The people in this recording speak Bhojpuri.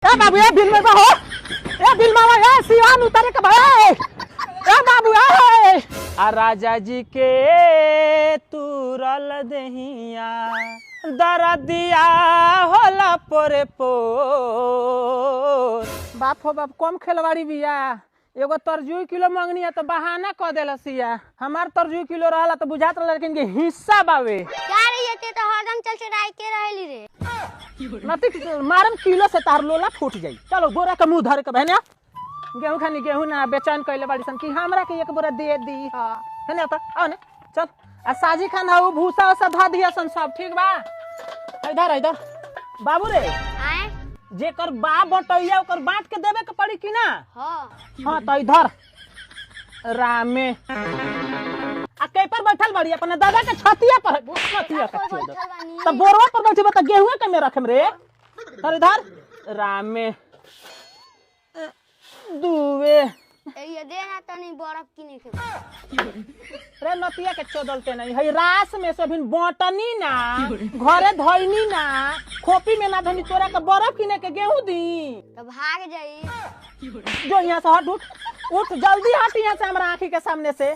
ए बाबू ए बिल में हो ए बिल मामा ए सिवान उतारे के भाई ए बाबू ए आ राजा जी के तुरल दहिया दरदिया होला पोरे पोर बाप हो बाप कम खेलवाड़ी बिया एगो तरजुई किलो मंगनी है तो बहाना क देलसिया हमार तरजुई किलो रहला तो बुझात रहल लेकिन के हिस्सा बावे क्या रे ये तो हरदम चल चढ़ाई के रहली रे नती मारम किलो से तार लोला फूट जाई चलो बोरा का मुंह धर के बहनिया गेहूं खानी गेहूं ना बेचैन कइले बाड़ी सन कि हमरा के एक बोरा दे दी हां है ना आ ने चल आ साजी खाना वो भूसा सब धा दिया सन सब ठीक बा इधर इधर बाबू रे आए जेकर बा बटैया ओकर बांट के देवे के पड़ी कि ना हां हां तो इधर रामे आ कई पर बैठल बड़ी अपने दादा के छतिया पर छतिया के तब बोरवा पर बैठी बता गेहूं के में रखम रे तर इधर रामे दुवे ये देना तनी बर्फ किने के रे नतिया के चोदलते नहीं है रास में से बिन बटनी ना घरे धइनी ना खोपी में ना धनी तोरा के बर्फ किने के गेहूं दी तो भाग जाई जो यहां से हट उठ जल्दी हट यहां से हमरा आंखी के सामने से